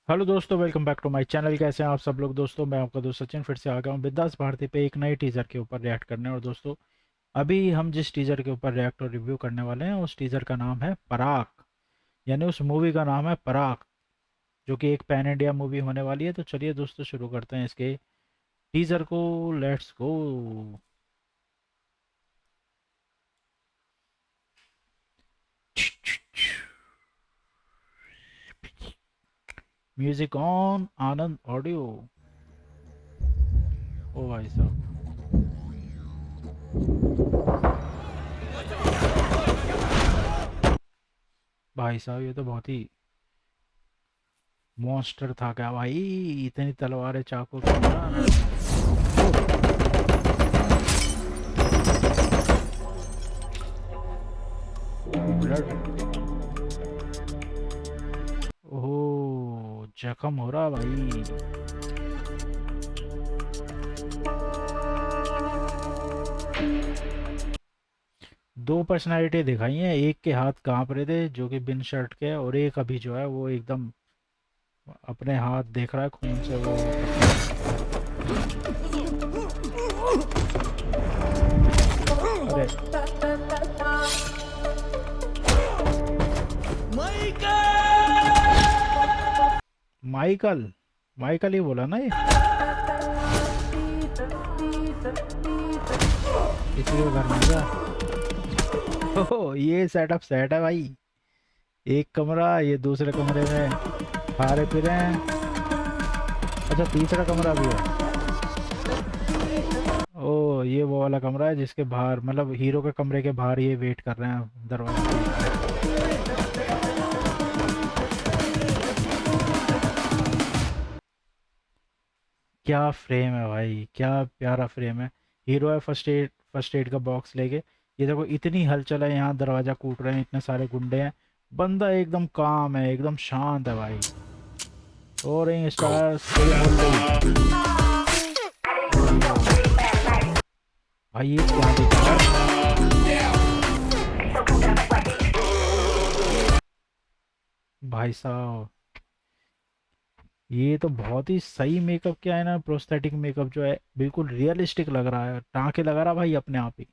Hello दोस्तों, welcome back to my channel. कैसे हैं आप सब लोग? दोस्तों मैं आपका दोस्त सचिन फिर से आ गया हूँ बिंदास भारती पे एक नए टीज़र के ऊपर रिएक्ट करने। और दोस्तों अभी हम जिस टीज़र के ऊपर रिएक्ट और रिव्यू करने वाले हैं उस टीज़र का नाम है पराग, यानी उस मूवी का नाम है पराग, जो कि एक पैन इंडिया मूवी होने वाली है। तो चलिए दोस्तों शुरू करते हैं इसके टीज़र को। Let's go. Music on, Anand audio. ओ भाई साहब, भाई साहब ये तो बहुत ही मॉन्स्टर था क्या भाई? इतनी तलवारें, चाकू, कैमरा। ब्लड। ओह, जख्म हो रहा भाई। दो पर्सनालिटी दिखाई हैं, एक के हाथ कांप रहे थे जो कि बिन शर्ट के है, और एक अभी जो है वो एकदम अपने हाथ देख रहा है खून से वो अरे माइकल, माइकल ही बोला ना ये, इसी का घर में गया। ओह, ये सेटअप सेट है भाई। एक कमरा, ये दूसरे कमरे में खा रहे पी रहे हैं। अच्छा, तीसरा कमरा भी है। ओ, ये वो वाला कमरा है जिसके बाहर, मतलब हीरो के कमरे के बाहर ये वेट कर रहे हैं दरवाजे। क्या फ्रेम है भाई, क्या प्यारा फ्रेम है। हीरो है फर्स्ट एड का बॉक्स लेके। ये देखो इतनी हलचल है, यहाँ दरवाजा कूट रहे हैं, इतने सारे गुंडे हैं। बंदा एकदम काम है, एकदम शांत है भाई। और स्टार भाई, ये क्या दिखा भाई साहब। ये तो बहुत ही सही मेकअप किया है ना, प्रोस्थेटिक मेकअप जो है बिल्कुल रियलिस्टिक लग रहा है, टाँके लगा रहा भाई अपने आप ही।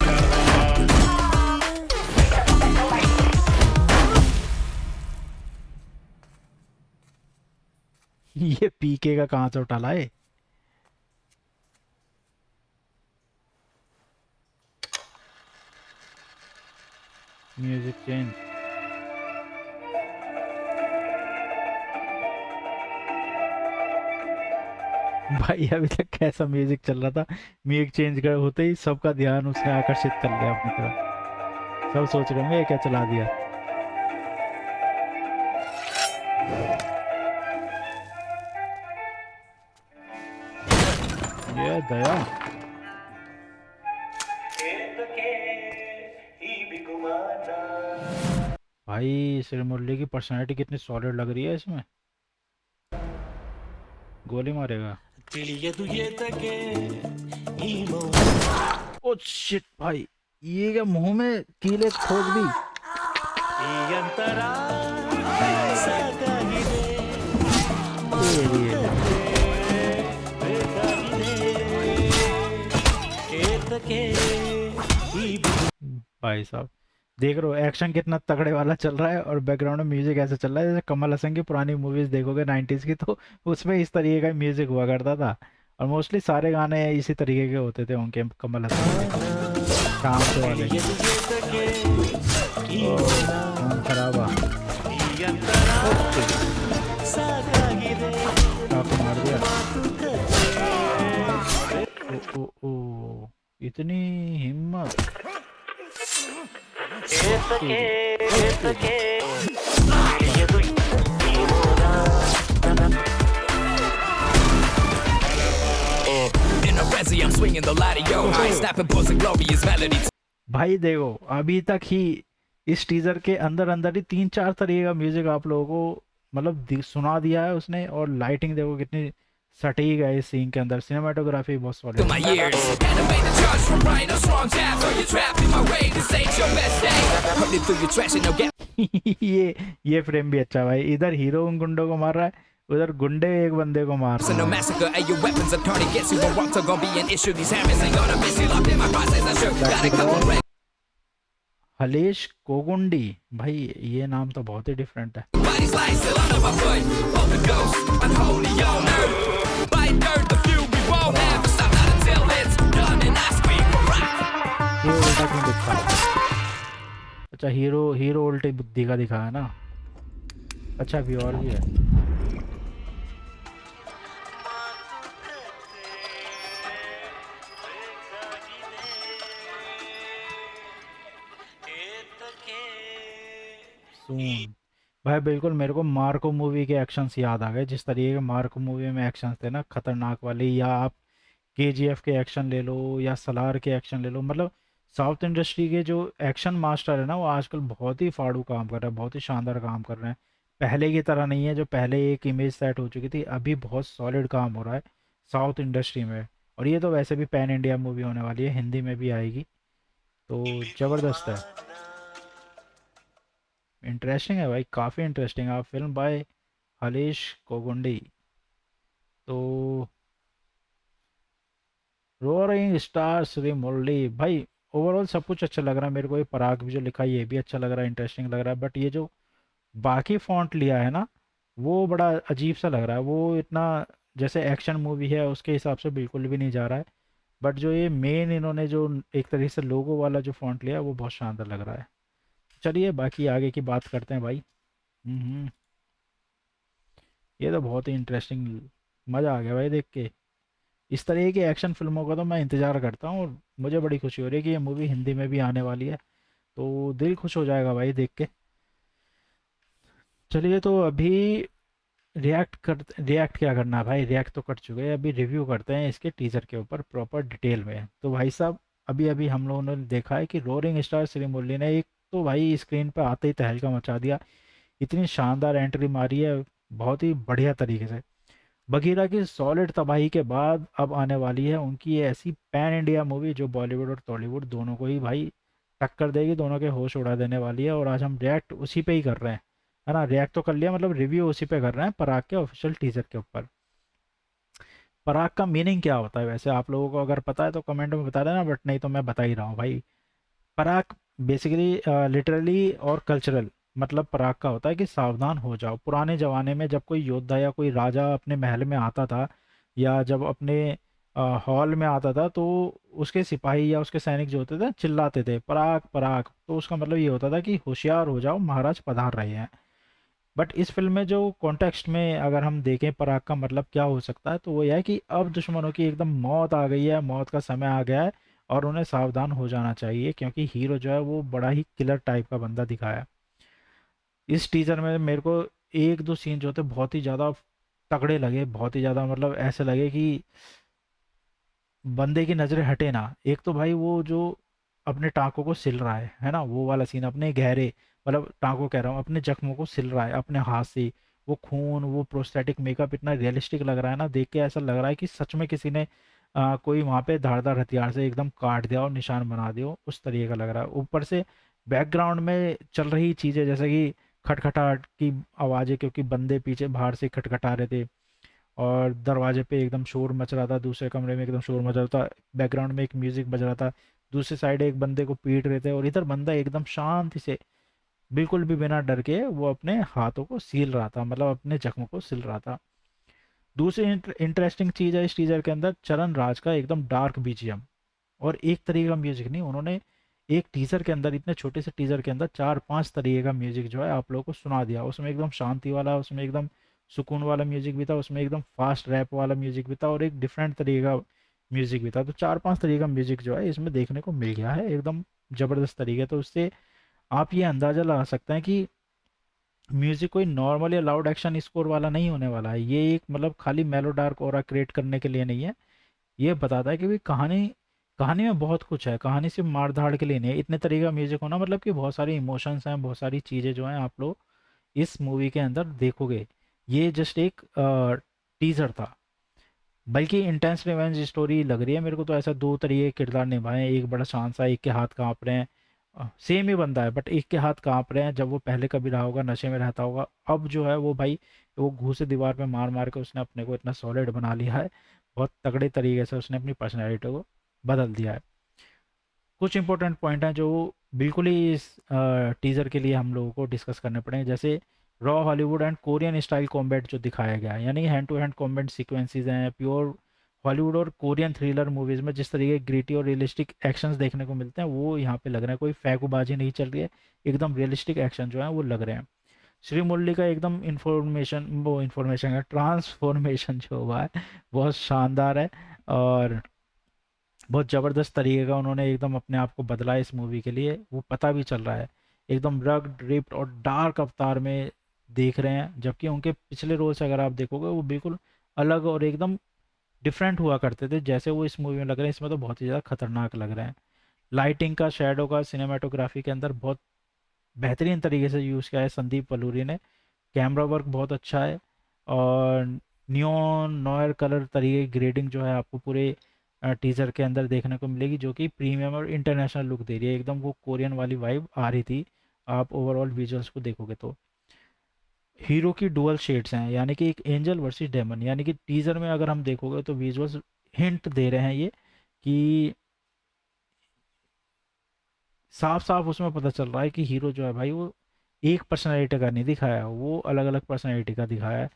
ये पीके का कहाँ से उठा लाए? Music change. भाई अभी तक कैसा म्यूजिक चल रहा था, म्यूजिक चेंज कर होते ही सबका ध्यान उसने आकर्षित कर लिया अपनी तरफ। सब सोच रहे होंगे ये क्या चला दिया। ये दया भाई, श्री मुरली की पर्सनालिटी कितनी सॉलिड लग रही है इसमें। गोली मारेगा। ओ शिट भाई, ये क्या मुंह में कीले ठोक दी? भाई साहब देख रहे हो एक्शन कितना तगड़े वाला चल रहा है, और बैकग्राउंड में म्यूजिक ऐसा चल रहा है जैसे कमल हसन की पुरानी मूवीज देखोगे 90s की, तो उसमें इस तरीके का म्यूजिक हुआ करता था। और मोस्टली सारे गाने इसी तरीके के होते थे उनके, कमल हसन के शाम से वाले। खून खराबा, चाकू मार दिया। ओ, ओ, ओ, इतनी हिम्मत। भाई देखो अभी तक ही इस टीजर के अंदर अंदर ही 3-4 तरीके का म्यूजिक आप लोगों को मतलब सुना दिया है उसने। और लाइटिंग देखो कितनी सटीक है इस सीन के अंदर, सिनेमाटोग्राफी बहुत सॉलिड है। ये फ्रेम भी अच्छा भाई, इधर हीरो उन गुंडों को मार रहा है, उधर गुंडे एक बंदे को मार So रहे no हैं। massacre, and your weapons are turning against you. The rocks are gonna be an issue. These hammers ain't gonna miss you. Locked in my process, I sure back got to a the couple red Halesh Kogundi. भाई ये नाम तो बहुत ही different है। bodies lying still under my foot. Open ghost, unholy on earth. Bite dirt, the few we won't ever stop. Not until it's done, and I scream for rock. ये उल्टा क्यों दिखा है? अच्छा हीरो हीरो उल्टी बुद्धि का दिखा है ना। अच्छा अभी और भी है। सून। भाई बिल्कुल मेरे को मार्को मूवी के एक्शंस याद आ गए, जिस तरीके के मार्को मूवी में एक्शंस थे ना खतरनाक वाले, या आप केजीएफ के एक्शन ले लो या सलार के एक्शन ले लो। मतलब साउथ इंडस्ट्री के जो एक्शन मास्टर है ना वो आजकल बहुत ही फाड़ू काम कर रहे हैं, बहुत ही शानदार काम कर रहे हैं। पहले की तरह नहीं है, जो पहले एक इमेज सेट हो चुकी थी, अभी बहुत सॉलिड काम हो रहा है साउथ इंडस्ट्री में। और ये तो वैसे भी पैन इंडिया मूवी होने वाली है, हिंदी में भी आएगी, तो ज़बरदस्त है। इंटरेस्टिंग है भाई, काफ़ी इंटरेस्टिंग है। Film by Halesh Kogundi. तो रोअरिंग स्टार श्री मुरली भाई, ओवरऑल सब कुछ अच्छा लग रहा है मेरे को। ये पराग भी जो लिखा है ये भी अच्छा लग रहा है, इंटरेस्टिंग लग रहा है। बट ये जो बाकी फॉन्ट लिया है ना वो बड़ा अजीब सा लग रहा है। वो इतना जैसे एक्शन मूवी है उसके हिसाब से बिल्कुल भी नहीं जा रहा है। बट जो ये मेन इन्होंने जो एक तरीके से लोगो वाला जो फॉन्ट लिया है वो बहुत शानदार लग रहा है। चलिए बाकी आगे की बात करते हैं भाई। हम्म। ये तो बहुत ही इंटरेस्टिंग, मज़ा आ गया भाई देख के। इस तरह की एक्शन फिल्मों का तो मैं इंतज़ार करता हूँ, और मुझे बड़ी खुशी हो रही है कि ये मूवी हिंदी में भी आने वाली है, तो दिल खुश हो जाएगा भाई देख के। चलिए तो अभी रिएक्ट क्या करना है भाई, रिएक्ट तो कर चुके हैं, अभी रिव्यू करते हैं इसके टीज़र के ऊपर प्रॉपर डिटेल में। तो भाई साहब अभी अभी हम लोगों ने देखा है कि रोरिंग स्टार श्री मुरली ने एक तो भाई स्क्रीन पर आते ही तहलका मचा दिया। इतनी शानदार एंट्री मारी है, बहुत ही बढ़िया तरीके से। बगीरा की सॉलिड तबाही के बाद अब आने वाली है उनकी ये ऐसी पैन इंडिया मूवी जो बॉलीवुड और टॉलीवुड दोनों को ही भाई टक्कर देगी, दोनों के होश उड़ा देने वाली है। और आज हम रिएक्ट उसी पे ही कर रहे हैं, है ना। रिएक्ट तो कर लिया, मतलब रिव्यू उसी पे कर रहे हैं, पराग के ऑफिशियल टीजर के ऊपर। पराग का मीनिंग क्या होता है वैसे, आप लोगों को अगर पता है तो कमेंट में बता देना, बट नहीं तो मैं बता ही रहा हूँ भाई। पराग बेसिकली लिटरली और कल्चरल मतलब पराग का होता है कि सावधान हो जाओ। पुराने ज़माने में जब कोई योद्धा या कोई राजा अपने महल में आता था, या जब अपने हॉल में आता था, तो उसके सिपाही या उसके सैनिक जो होते थे चिल्लाते थे पराग पराग, तो उसका मतलब ये होता था कि होशियार हो जाओ, महाराज पधार रहे हैं। बट इस फिल्म में जो कॉन्टेक्स्ट में अगर हम देखें पराग का मतलब क्या हो सकता है, तो वो यह है कि अब दुश्मनों की एकदम मौत आ गई है, मौत का समय आ गया है, और उन्हें सावधान हो जाना चाहिए, क्योंकि हीरो जो है वो बड़ा ही किलर टाइप का बंदा दिखाया है। इस टीज़र में मेरे को एक दो सीन जो थे बहुत ही ज़्यादा तगड़े लगे, बहुत ही ज़्यादा मतलब ऐसे लगे कि बंदे की नज़रें हटे ना। एक तो भाई वो जो अपने टाँकों को सिल रहा है ना, वो वाला सीन, अपने गहरे मतलब टाँकों कह रहा हूँ, अपने जख्मों को सिल रहा है अपने हाथ से। वो खून, वो प्रोस्थेटिक मेकअप इतना रियलिस्टिक लग रहा है ना, देख के ऐसा लग रहा है कि सच में किसी ने कोई वहाँ पे धारदार हथियार से एकदम काट दिया और निशान बना दिया, उस तरीके का लग रहा है। ऊपर से बैकग्राउंड में चल रही चीज़ें जैसे कि खटखटाहट की आवाज़ें, क्योंकि बंदे पीछे बाहर से खटखटा रहे थे, और दरवाजे पे एकदम शोर मच रहा था, दूसरे कमरे में एकदम शोर मच रहा था, बैकग्राउंड में एक म्यूजिक बज रहा था, दूसरी साइड एक बंदे को पीट रहे थे, और इधर बंदा एकदम शांति से बिल्कुल भी बिना डर के वो अपने हाथों को सील रहा था, मतलब अपने जख्मों को सिल रहा था। दूसरी इंटरेस्टिंग चीज़ है इस टीजर के अंदर चरण राज का एकदम डार्क बीजीएम, और एक तरीके का म्यूजिक नहीं, उन्होंने एक टीजर के अंदर, इतने छोटे से टीजर के अंदर 4-5 तरीके का म्यूजिक जो है आप लोगों को सुना दिया। उसमें एकदम शांति वाला, उसमें एकदम सुकून वाला म्यूजिक भी था, उसमें एकदम फास्ट रैप वाला म्यूजिक भी था, और एक डिफरेंट तरीके का म्यूजिक भी था। तो 4-5 तरीके का म्यूजिक जो है इसमें देखने को मिल गया है एकदम ज़बरदस्त तरीके। तो उससे आप ये अंदाज़ा लगा सकते हैं कि म्यूजिक कोई नॉर्मल या लाउड एक्शन स्कोर वाला नहीं होने वाला है। ये एक मतलब खाली मेलो डार्क ऑरा क्रिएट करने के लिए नहीं है, ये बताता है कि भाई कहानी कहानी में बहुत कुछ है, कहानी सिर्फ मार धाड़ के लिए नहीं है। इतने तरीके का म्यूजिक होना मतलब कि बहुत सारी इमोशंस हैं, बहुत सारी चीज़ें जो हैं आप लोग इस मूवी के अंदर देखोगे। ये जस्ट एक टीजर था, बल्कि इंटेंस रिवेंज स्टोरी लग रही है मेरे को। तो ऐसा दो तरीके के किरदार निभाए हैं, एक बड़ा शान सा, एक के हाथ कांप रहे हैं, सेम ही बंदा है बट एक के हाथ कांप रहे हैं। जब वो पहले कभी रहा होगा नशे में रहता होगा, अब जो है वो भाई तो वो घूं से दीवार पे मार मार के उसने अपने को इतना सॉलिड बना लिया है, बहुत तगड़े तरीके से उसने अपनी पर्सनैलिटी को बदल दिया है। कुछ इंपॉर्टेंट पॉइंट हैं जो बिल्कुल ही इस टीज़र के लिए हम लोगों को डिस्कस करने पड़ेंगे, जैसे raw Hollywood and Korean style combat जो दिखाया गया है, यानी hand to hand combat sequences हैं। प्योर हॉलीवुड और कोरियन थ्रिलर मूवीज़ में जिस तरीके ग्रिटी और रियलिस्टिक एक्शंस देखने को मिलते हैं वो यहाँ पे लग रहा है, कोई फैकूबाजी नहीं चल रही है, एकदम रियलिस्टिक एक्शन जो है वो लग रहे हैं। श्री मुरली का एकदम इंफॉर्मेशन का ट्रांसफॉर्मेशन जो हुआ है बहुत शानदार है, और बहुत ज़बरदस्त तरीके का उन्होंने एकदम अपने आप को बदला है इस मूवी के लिए, वो पता भी चल रहा है। एकदम रग्ड रिप्ड और डार्क अवतार में देख रहे हैं, जबकि उनके पिछले रोल से अगर आप देखोगे वो बिल्कुल अलग और एकदम डिफरेंट हुआ करते थे, जैसे वो इस मूवी में लग रहे हैं इसमें तो बहुत ही ज़्यादा खतरनाक लग रहे हैं। लाइटिंग का, शेडो का, सिनेमाटोग्राफी के अंदर बहुत बेहतरीन तरीके से यूज़ किया है संदीप वलूरी ने। कैमरा वर्क बहुत अच्छा है, और नियॉन नॉयर कलर तरीके की ग्रेडिंग जो है आपको पूरे टीज़र के अंदर देखने को मिलेगी, जो कि प्रीमियम और इंटरनेशनल लुक दे रही है, एकदम वो कोरियन वाली वाइब आ रही थी आप ओवरऑल विजुअल्स को देखोगे तो। हीरो की डुअल शेड्स हैं, यानी कि एक एंजल वर्सेस डेमन, यानी कि टीज़र में अगर हम देखोगे तो विजुअल्स हिंट दे रहे हैं ये कि साफ साफ उसमें पता चल रहा है कि हीरो जो है भाई वो एक पर्सनैलिटी का नहीं दिखाया, वो अलग अलग पर्सनैलिटी का दिखाया है।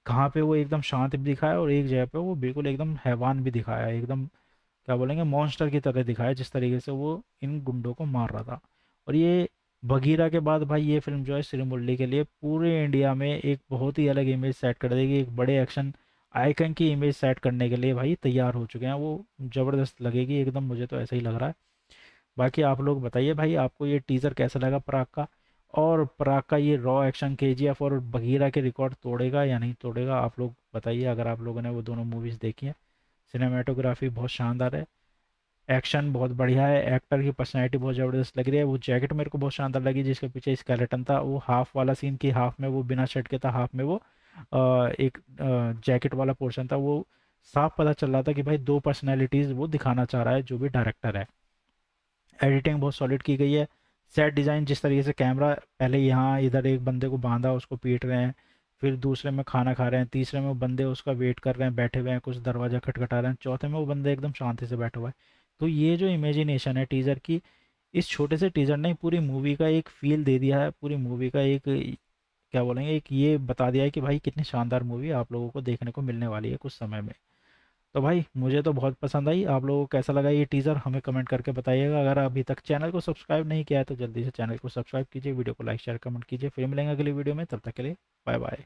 कहाँ पे वो एकदम शांत भी दिखाया है और एक जगह पे वो बिल्कुल एकदम हैवान भी दिखाया है, एकदम क्या बोलेंगे मॉन्स्टर की तरह दिखाया है, जिस तरीके से वो इन गुंडों को मार रहा था। और ये बगीरा के बाद भाई ये फिल्म जो है श्री मुरली के लिए पूरे इंडिया में एक बहुत ही अलग इमेज सेट कर देगी, एक बड़े एक्शन आइकन की इमेज सेट करने के लिए भाई तैयार हो चुके हैं, वो ज़बरदस्त लगेगी एकदम, मुझे तो ऐसा ही लग रहा है। बाकी आप लोग बताइए भाई आपको ये टीज़र कैसा लगा पराग का, और पराग का ये रॉ एक्शन केजीएफ और बगीरा के रिकॉर्ड तोड़ेगा या नहीं तोड़ेगा, आप लोग बताइए अगर आप लोगों ने वो दोनों मूवीज़ देखी हैं। सिनेमाटोग्राफी बहुत शानदार है, एक्शन बहुत बढ़िया है, एक्टर की पर्सनैलिटी बहुत ज़बरदस्त लग रही है। वो जैकेट मेरे को बहुत शानदार लगी जिसके पीछे स्केलेटन था, वो हाफ वाला सीन की हाफ में वो बिना शर्ट के था, हाफ में वो एक जैकेट वाला पोर्शन था, वो साफ पता चल रहा था कि भाई दो पर्सनैलिटीज़ वो दिखाना चाह रहा है जो भी डायरेक्टर है। एडिटिंग बहुत सॉलिड की गई है। सेट डिज़ाइन जिस तरीके से कैमरा पहले यहाँ इधर एक बंदे को बांधा उसको पीट रहे हैं, फिर दूसरे में खाना खा रहे हैं, तीसरे में वो बंदे उसका वेट कर रहे हैं बैठे हुए हैं, कुछ दरवाज़ा खटखटा रहे हैं, चौथे में वो बंदे एकदम शांति से बैठा हुआ है। तो ये जो इमेजिनेशन है टीज़र की, इस छोटे से टीज़र ने पूरी मूवी का एक फील दे दिया है, पूरी मूवी का एक क्या बोलेंगे एक ये बता दिया है कि भाई कितनी शानदार मूवी आप लोगों को देखने को मिलने वाली है कुछ समय में। तो भाई मुझे तो बहुत पसंद आई, आप लोगों को कैसा लगा ये टीज़र हमें कमेंट करके बताइएगा। अगर अभी तक चैनल को सब्सक्राइब नहीं किया है तो जल्दी से चैनल को सब्सक्राइब कीजिए, वीडियो को लाइक शेयर कमेंट कीजिए। फिर मिलेंगे अगली वीडियो में, तब तक के लिए बाय बाय।